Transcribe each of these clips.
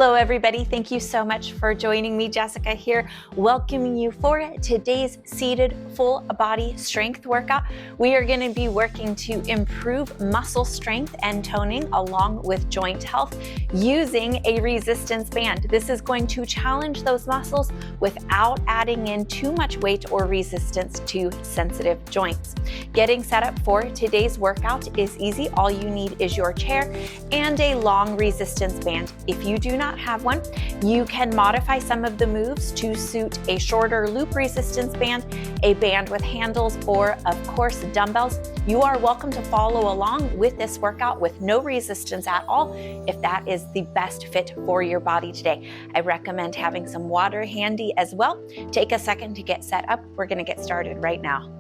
Hello, everybody. Thank you so much for joining me. Jessica here, welcoming you for today's seated full body strength workout. We are going to be working to improve muscle strength and toning along with joint health using a resistance band. This is going to challenge those muscles without adding in too much weight or resistance to sensitive joints. Getting set up for today's workout is easy. All you need is your chair and a long resistance band. If you do not have one, you can modify some of the moves to suit a shorter loop resistance band, a band with handles, or of course dumbbells. You are welcome to follow along with this workout with no resistance at all if that is the best fit for your body today. I recommend having some water handy as well. Take a second to get set up. We're going to get started right now.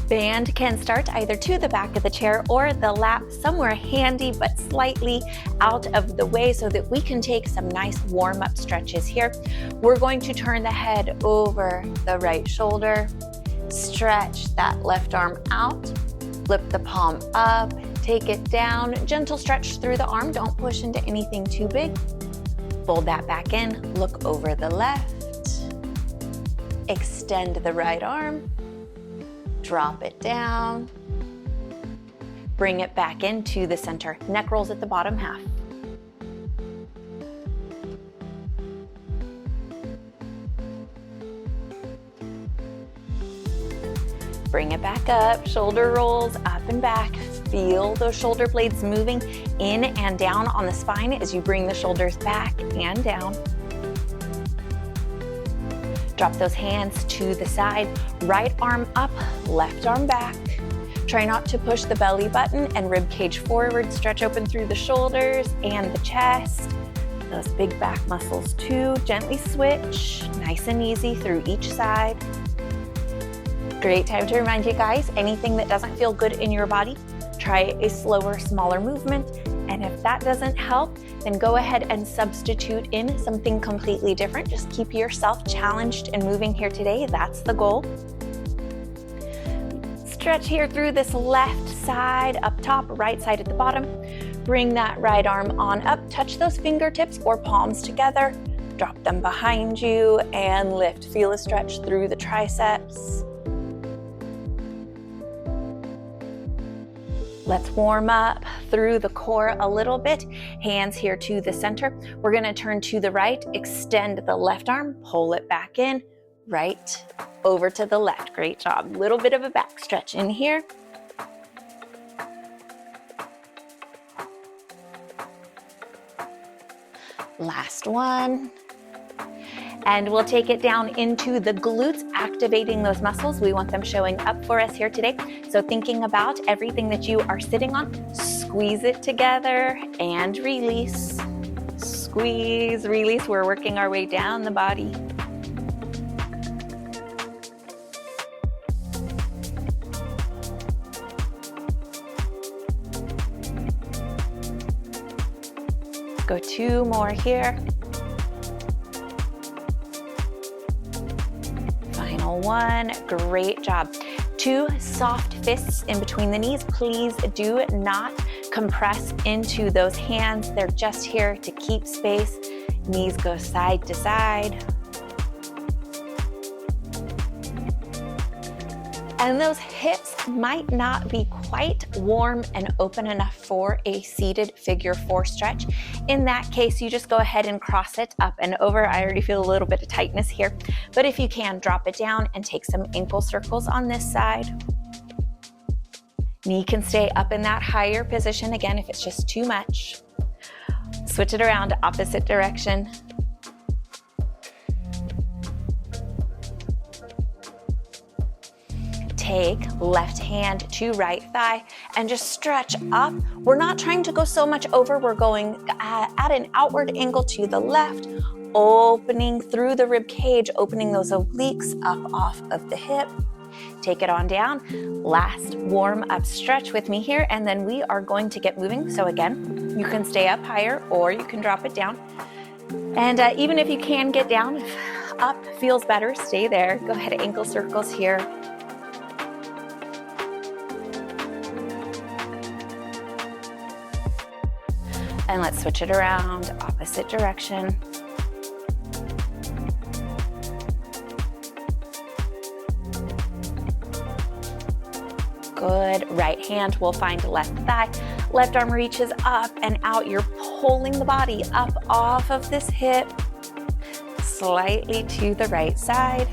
Band can start either to the back of the chair or the lap, somewhere handy but slightly out of the way so that we can take some nice warm-up stretches here. We're going to turn the head over the right shoulder, stretch that left arm out, flip the palm up, take it down, gentle stretch through the arm, don't push into anything too big. Fold that back in, look over the left, extend the right arm, drop it down, bring it back into the center. Neck rolls at the bottom half. Bring it back up, shoulder rolls up and back. Feel those shoulder blades moving in and down on the spine as you bring the shoulders back and down. Drop those hands to the side, right arm up, left arm back. Try not to push the belly button and rib cage forward. Stretch open through the shoulders and the chest. Those big back muscles too. Gently switch, nice and easy through each side. Great time to remind you guys, anything that doesn't feel good in your body, try a slower, smaller movement. And if that doesn't help, then go ahead and substitute in something completely different. Just keep yourself challenged and moving here today. That's the goal. Stretch here through this left side, up top, right side at the bottom. Bring that right arm on up. Touch those fingertips or palms together. Drop them behind you and lift. Feel a stretch through the triceps. Let's warm up through the core a little bit. Hands here to the center. We're gonna turn to the right, extend the left arm, pull it back in, right over to the left. Great job. Little bit of a back stretch in here. Last one. And we'll take it down into the glutes, activating those muscles. We want them showing up for us here today. So thinking about everything that you are sitting on, squeeze it together and release. Squeeze, release. We're working our way down the body. Go two more here. One, great job. Two soft fists in between the knees. Please do not compress into those hands. They're just here to keep space. Knees go side to side. And those hips might not be quite warm and open enough for a seated figure four stretch. In that case, you just go ahead and cross it up and over. I already feel a little bit of tightness here, but if you can, drop it down and take some ankle circles on this side. Knee can stay up in that higher position again if it's just too much. Switch it around, opposite direction. Take left hand to right thigh and just stretch up. We're not trying to go so much over. We're going at an outward angle to the left, opening through the rib cage, opening those obliques up off of the hip. Take it on down. Last warm up stretch with me here, and then we are going to get moving. So again, you can stay up higher or you can drop it down. And even if you can get down, if up feels better, stay there. Go ahead, ankle circles here. And let's switch it around, opposite direction. Good. Right hand will find left thigh. Left arm reaches up and out. You're pulling the body up off of this hip, slightly to the right side.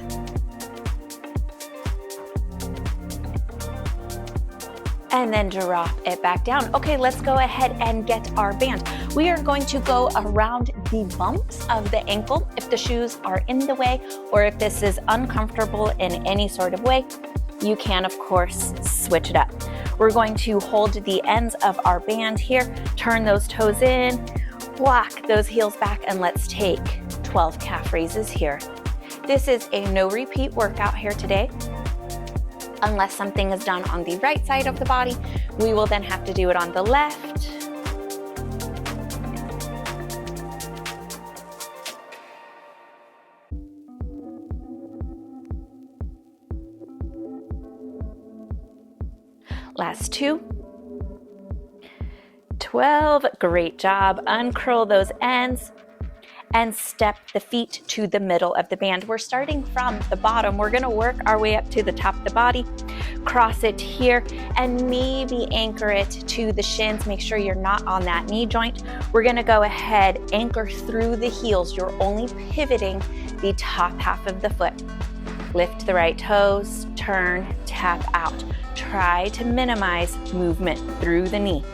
And then drop it back down. Okay, let's go ahead and get our band. We are going to go around the bumps of the ankle if the shoes are in the way, or if this is uncomfortable in any sort of way, you can, of course, switch it up. We're going to hold the ends of our band here, turn those toes in, walk those heels back, and let's take 12 calf raises here. This is a no repeat workout here today. Unless something is done on the right side of the body, we will then have to do it on the left. Last 2. 12, great job. Uncurl those ends and step the feet to the middle of the band. We're starting from the bottom. We're gonna work our way up to the top of the body, cross it here, and maybe anchor it to the shins. Make sure you're not on that knee joint. We're gonna go ahead, anchor through the heels. You're only pivoting the top half of the foot. Lift the right toes, turn, tap out. Try to minimize movement through the knee.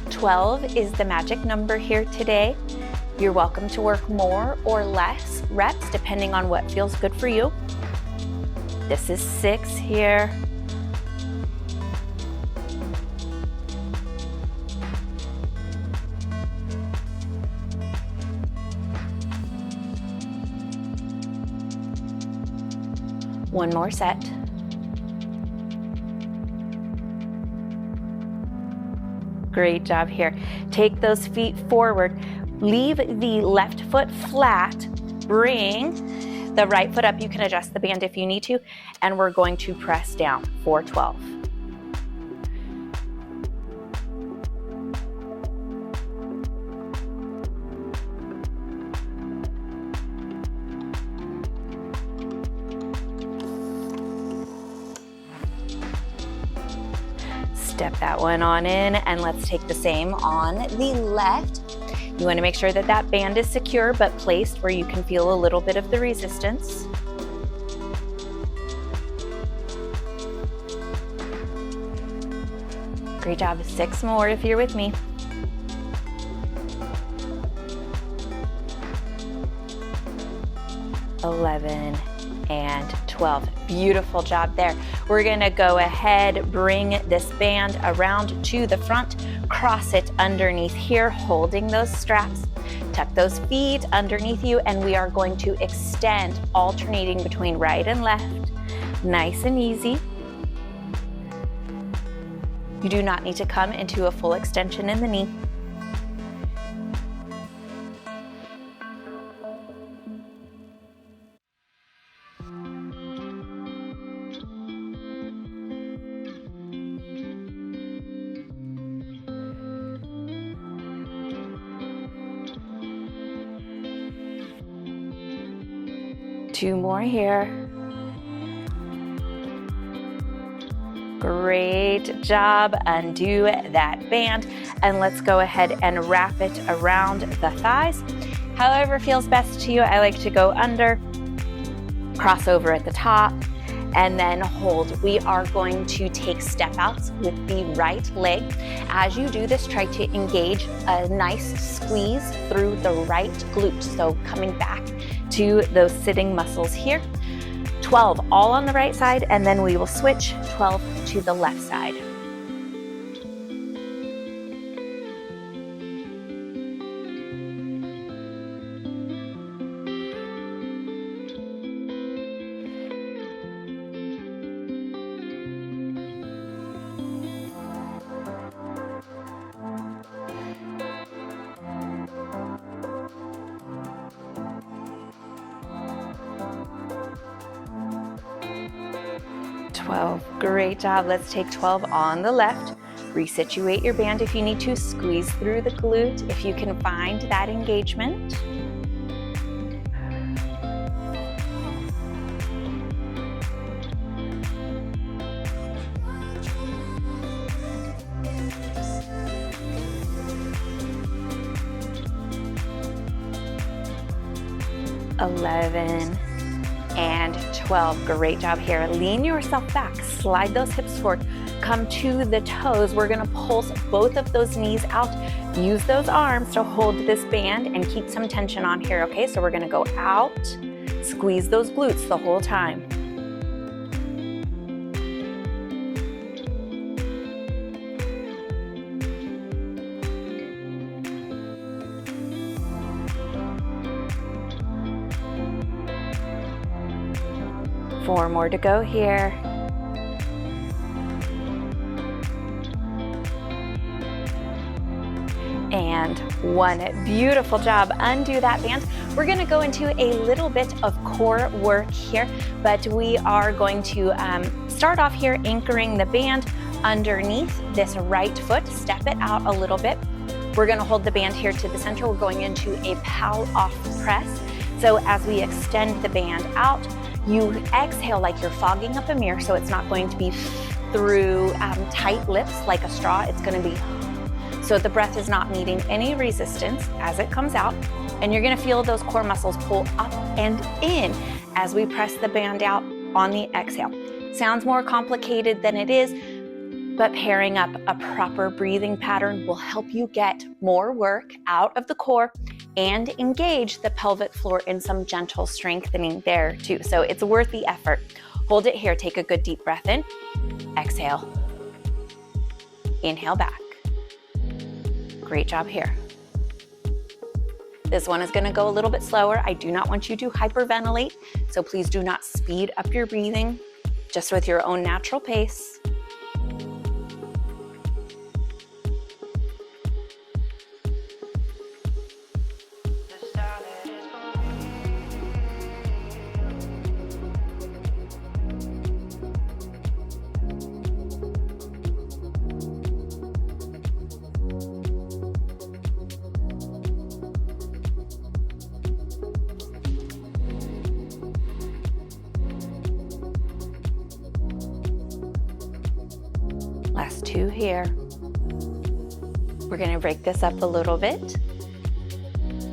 12 is the magic number here today. You're welcome to work more or less reps depending on what feels good for you. This is 6 here. One more set. Great job here. Take those feet forward. Leave the left foot flat. Bring the right foot up. You can adjust the band if you need to. And we're going to press down for 12. Step that one on in, and let's take the same on the left. You want to make sure that that band is secure but placed where you can feel a little bit of the resistance. Great job. 6 more if you're with me. $11 and 12. Beautiful job there. We're gonna go ahead, bring this band around to the front, cross it underneath here, holding those straps. Tuck those feet underneath you, and we are going to extend, alternating between right and left. Nice and easy. You do not need to come into a full extension in the knee. Two more here. Great job. Undo that band, and let's go ahead and wrap it around the thighs. However feels best to you. I like to go under, cross over at the top, and then hold. We are going to take step outs with the right leg. As you do this, try to engage a nice squeeze through the right glute. So coming back to those sitting muscles here. 12 all on the right side, and then we will switch 12 to the left side. Great job. Let's take 12 on the left. Resituate your band if you need to. Squeeze through the glute if you can find that engagement. Eleven and 12. Great job here. Lean yourself back, slide those hips forward, come to the toes. We're gonna pulse both of those knees out. Use those arms to hold this band and keep some tension on here, okay? So we're gonna go out, squeeze those glutes the whole time. Four more to go here. And one. Beautiful job. Undo that band. We're going to go into a little bit of core work here, but we are going to start off here anchoring the band underneath this right foot. Step it out a little bit. We're going to hold the band here to the center. We're going into a pow-off press. So as we extend the band out, you exhale like you're fogging up a mirror, so it's not going to be through tight lips like a straw. It's going to be so the breath is not meeting any resistance as it comes out, and you're going to feel those core muscles pull up and in as we press the band out on the exhale. Sounds more complicated than it is, but pairing up a proper breathing pattern will help you get more work out of the core and engage the pelvic floor in some gentle strengthening there too. So it's worth the effort. Hold it here. Take a good deep breath in. Exhale. Inhale back. Great job here. This one is going to go a little bit slower. I do not want you to hyperventilate, so please do not speed up your breathing, just with your own natural pace. Last two here. We're going to break this up a little bit.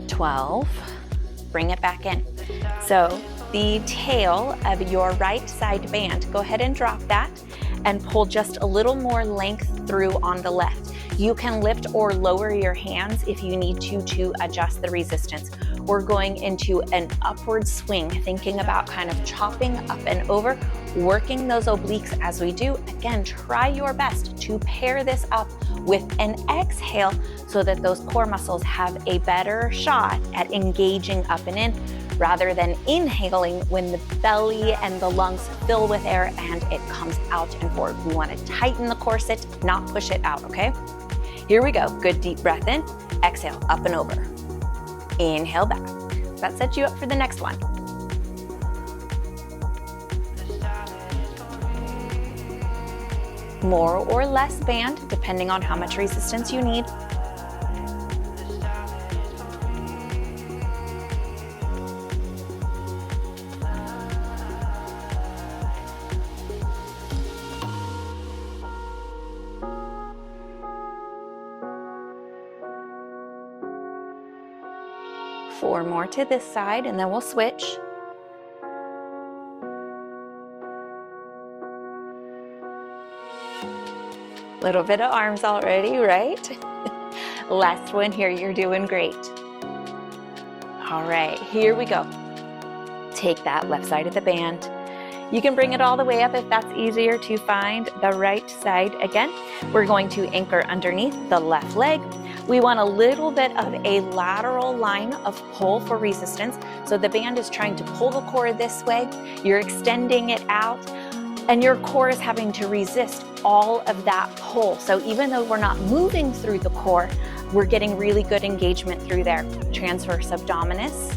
12. Bring it back in. So the tail of your right side band, go ahead and drop that and pull just a little more length through on the left. You can lift or lower your hands if you need to adjust the resistance. We're going into an upward swing, thinking about kind of chopping up and over, working those obliques as we do. Again, try your best to pair this up with an exhale so that those core muscles have a better shot at engaging up and in, rather than inhaling when the belly and the lungs fill with air and it comes out and forward. We want to tighten the corset, not push it out, okay? Here we go. Good deep breath in, exhale, up and over. Inhale back. That sets you up for the next one. More or less band, depending on how much resistance you need. Four more to this side, and then we'll switch. Little bit of arms already, right? Last one here, you're doing great. All right, here we go. Take that left side of the band. You can bring it all the way up if that's easier to find the right side. Again, we're going to anchor underneath the left leg. We want a little bit of a lateral line of pull for resistance. So the band is trying to pull the core this way. You're extending it out, and your core is having to resist all of that pull. So even though we're not moving through the core, we're getting really good engagement through there. Transverse abdominis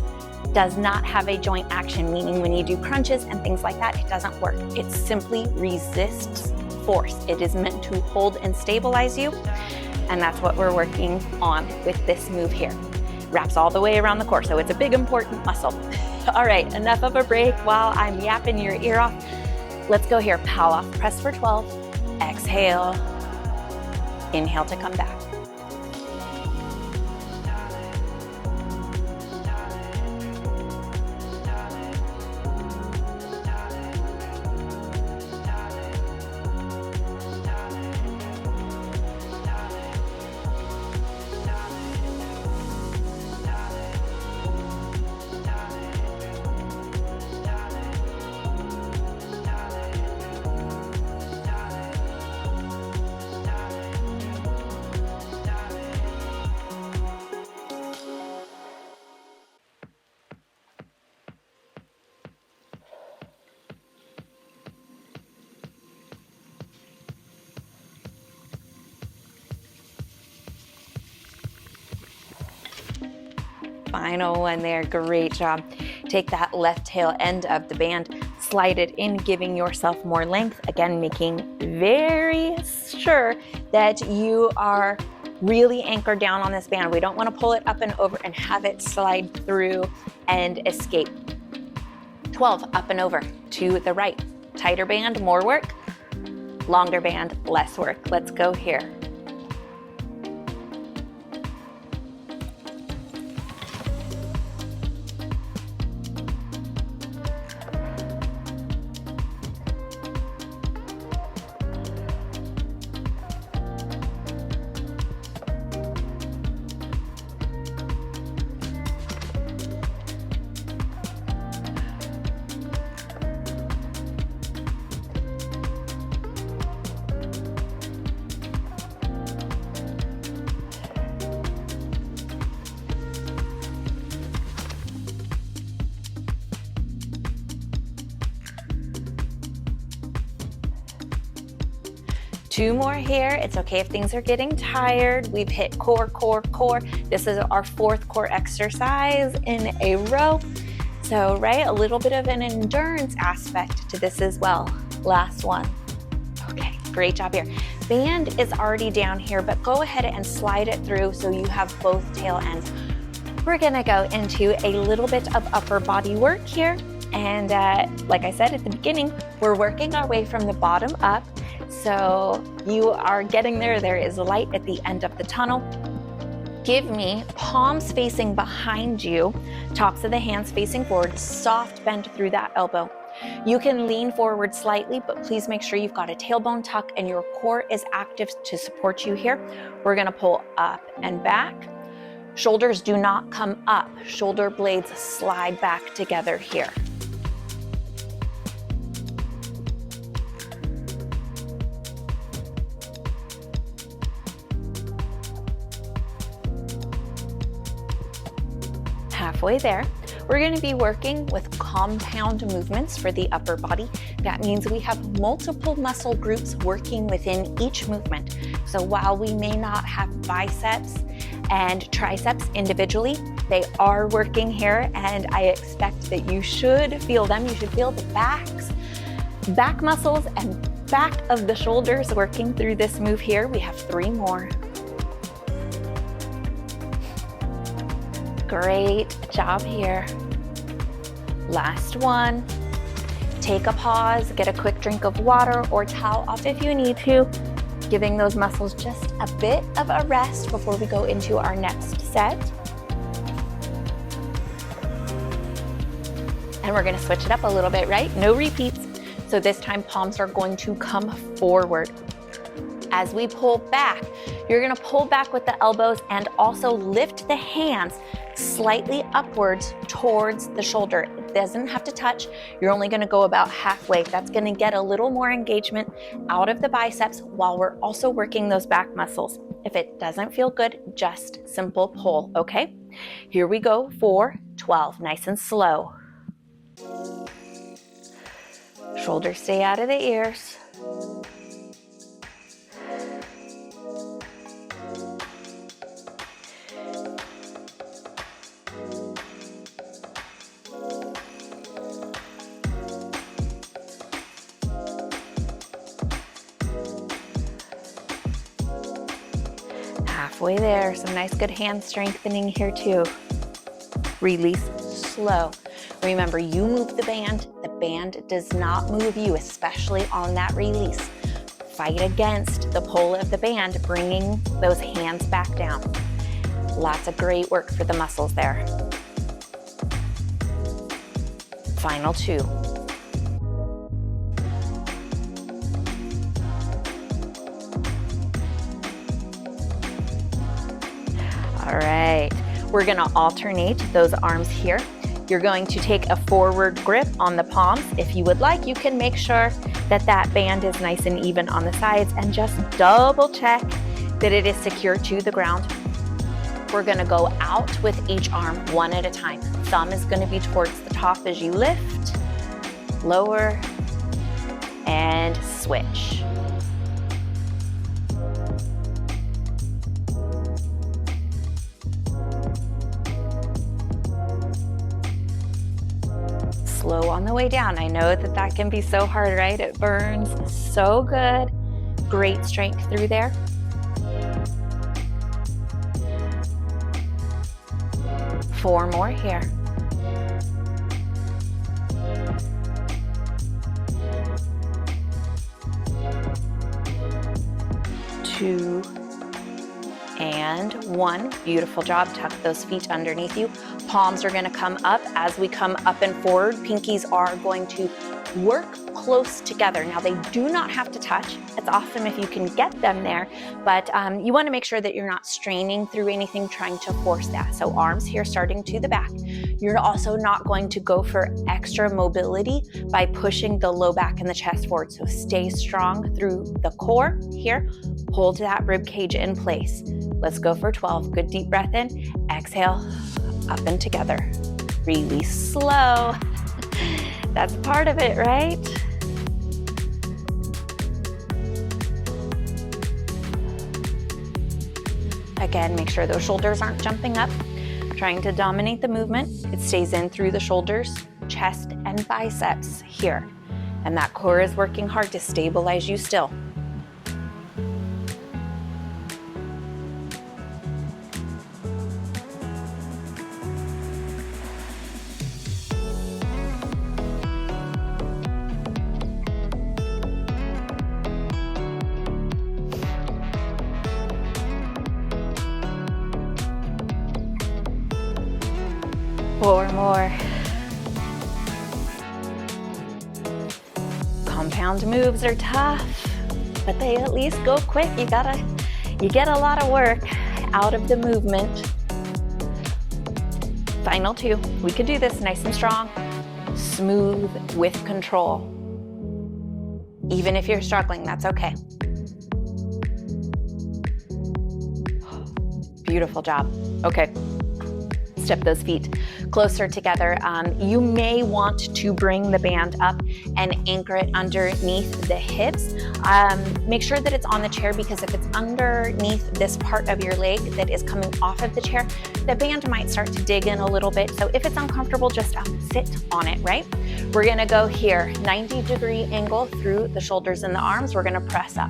does not have a joint action, meaning when you do crunches and things like that, it doesn't work. It simply resists force. It is meant to hold and stabilize you. And that's what we're working on with this move here. Wraps all the way around the core, so it's a big, important muscle. All right, enough of a break while I'm yapping your ear off. Let's go here. Pal off, press for 12. Exhale. Inhale to come back. Final one there, great job. Take that left tail end of the band, slide it in, giving yourself more length. Again, making very sure that you are really anchored down on this band. We don't want to pull it up and over and have it slide through and escape. 12, up and over to the right. Tighter band, more work. Longer band, less work. Let's go here. Two more here. It's okay if things are getting tired. We've hit core, core, core. This is our fourth core exercise in a row. So, right, a little bit of an endurance aspect to this as well. Last one. Okay, great job here. Band is already down here, but go ahead and slide it through so you have both tail ends. We're gonna go into a little bit of upper body work here. And like I said at the beginning, we're working our way from the bottom up. So you are getting there. There is light at the end of the tunnel. Give me palms facing behind you, tops of the hands facing forward, soft bend through that elbow. You can lean forward slightly, but please make sure you've got a tailbone tuck and your core is active to support you here. We're gonna pull up and back. Shoulders do not come up. Shoulder blades slide back together here. Halfway there. We're going to be working with compound movements for the upper body. That means we have multiple muscle groups working within each movement. So while we may not have biceps and triceps individually, they are working here, and I expect that you should feel them. You should feel the back muscles and back of the shoulders working through this move here. We have 3 more. Great job here. Last one. Take a pause, get a quick drink of water or towel off if you need to, giving those muscles just a bit of a rest before we go into our next set. And we're gonna switch it up a little bit, right? No repeats. So this time palms are going to come forward. As we pull back, you're gonna pull back with the elbows and also lift the hands slightly upwards towards the shoulder. It doesn't have to touch. You're only gonna go about halfway. That's gonna get a little more engagement out of the biceps while we're also working those back muscles. If it doesn't feel good, just simple pull, okay? Here we go for 12, nice and slow. Shoulders stay out of the ears. Halfway there, some nice good hand strengthening here too. Release slow. Remember, you move the band does not move you, especially on that release. Fight against the pull of the band, bringing those hands back down. Lots of great work for the muscles there. Final 2. All right, we're gonna alternate those arms here. You're going to take a forward grip on the palms. If you would like, you can make sure that that band is nice and even on the sides and just double check that it is secure to the ground. We're gonna go out with each arm one at a time. Thumb is gonna be towards the top as you lift, lower, and switch. Slow on the way down. I know that that can be so hard, right? It burns so good. Great strength through there. Four more here. Two and one. Beautiful job. Tuck those feet underneath you. Palms are going to come up. As we come up and forward, pinkies are going to work close together. Now, they do not have to touch. It's awesome if you can get them there, but you want to make sure that you're not straining through anything, trying to force that. So arms here starting to the back. You're also not going to go for extra mobility by pushing the low back and the chest forward. So stay strong through the core here. Hold that rib cage in place. Let's go for 12. Good deep breath in. Exhale, up and together. Release slow. That's part of it, right? Again, make sure those shoulders aren't jumping up. Trying to dominate the movement. It stays in through the shoulders, chest, and biceps here. And that core is working hard to stabilize you still. Four more. Compound moves are tough, but they at least go quick. You get a lot of work out of the movement. Final 2. We can do this nice and strong, smooth with control. Even if you're struggling, that's okay. Beautiful job. Okay. Step those feet closer together. You may want to bring the band up and anchor it underneath the hips. Make sure that it's on the chair, because if it's underneath this part of your leg that is coming off of the chair, the band might start to dig in a little bit. So if it's uncomfortable, just sit on it, right? We're gonna go here, 90-degree angle through the shoulders and the arms. We're gonna press up.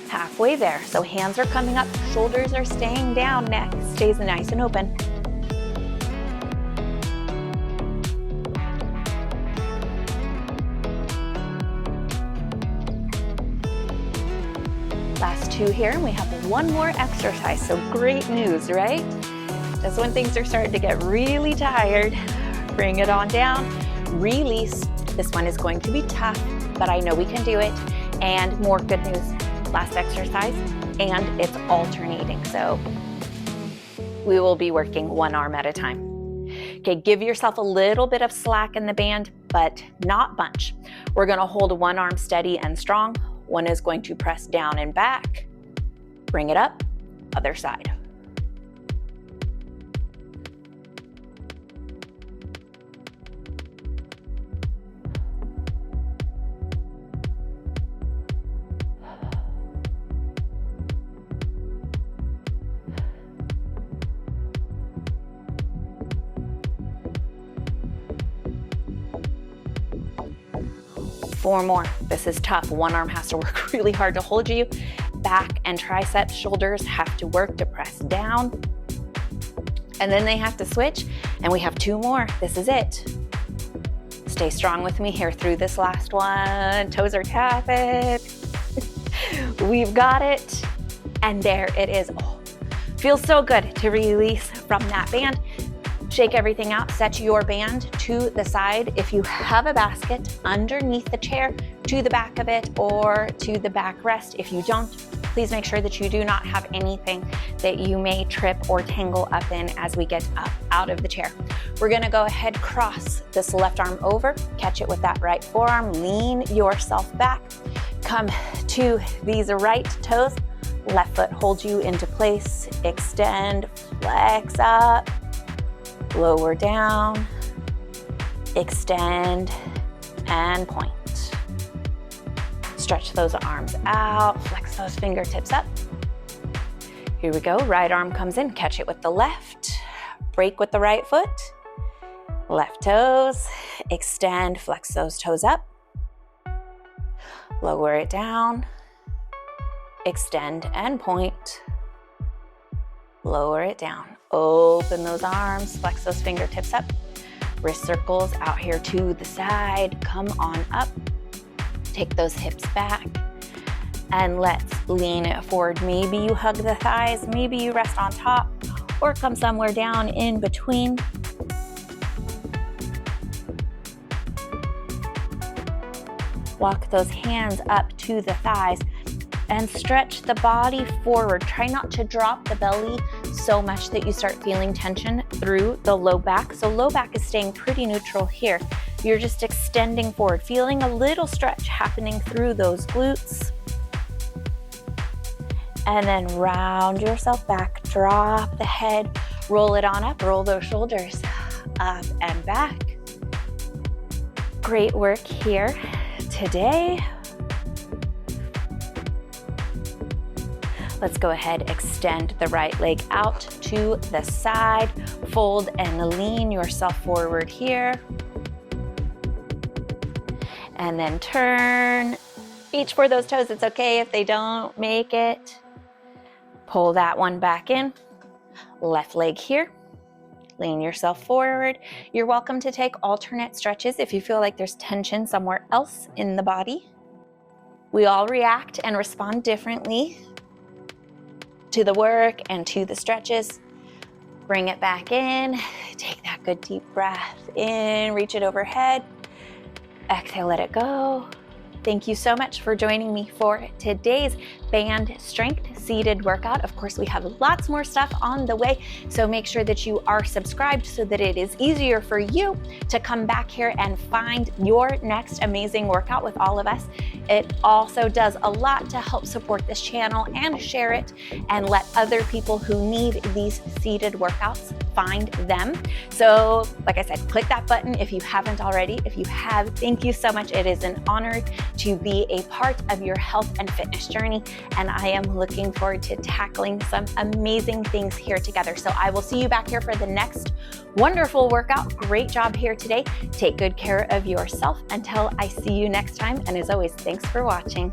Halfway there. So hands are coming up, shoulders are staying down, neck stays nice and open. Last 2 here, and we have one more exercise. So great news, right? Just when things are starting to get really tired, bring it on down, release. This one is going to be tough, but I know we can do it. And more good news. Last exercise, and it's alternating. So we will be working one arm at a time. Okay, give yourself a little bit of slack in the band, but not bunch. We're gonna hold one arm steady and strong. One is going to press down and back. Bring it up, other side. 4 more. This is tough. One arm has to work really hard to hold you. Back and triceps, shoulders have to work to press down. And then they have to switch. And we have 2 more. This is it. Stay strong with me here through this last one. Toes are tapping. We've got it. And there it is. Oh, feels so good to release from that band. Shake everything out. Set your band to the side. If you have a basket underneath the chair, to the back of it or to the backrest. If you don't, please make sure that you do not have anything that you may trip or tangle up in as we get up out of the chair. We're gonna go ahead, cross this left arm over, catch it with that right forearm, lean yourself back, come to these right toes, left foot holds you into place, extend, flex up, lower down, extend, and point. Stretch those arms out, flex those fingertips up. Here we go, right arm comes in, catch it with the left, break with the right foot, left toes, extend, flex those toes up, lower it down, extend and point, lower it down, open those arms, flex those fingertips up, wrist circles out here to the side, come on up. Take those hips back and let's lean it forward. Maybe you hug the thighs, maybe you rest on top or come somewhere down in between. Walk those hands up to the thighs and stretch the body forward. Try not to drop the belly so much that you start feeling tension through the low back. So low back is staying pretty neutral here. You're just extending forward, feeling a little stretch happening through those glutes. And then round yourself back, drop the head, roll it on up, roll those shoulders up and back. Great work here today. Let's go ahead, extend the right leg out to the side, fold and lean yourself forward here. And then turn, reach for those toes. It's okay if they don't make it. Pull that one back in. Left leg here. Lean yourself forward. You're welcome to take alternate stretches if you feel like there's tension somewhere else in the body. We all react and respond differently to the work and to the stretches. Bring it back in. Take that good deep breath in, reach it overhead. Exhale, let it go. Thank you so much for joining me for today's band strength seated workout. Of course, we have lots more stuff on the way, so make sure that you are subscribed so that it is easier for you to come back here and find your next amazing workout with all of us. It also does a lot to help support this channel and share it and let other people who need these seated workouts find them. So like I said, click that button if you haven't already. If you have, thank you so much. It is an honor to be a part of your health and fitness journey, and I am looking forward to tackling some amazing things here together. So I will see you back here for the next wonderful workout. Great job here today. Take good care of yourself until I see you next time, and as always, thanks for watching.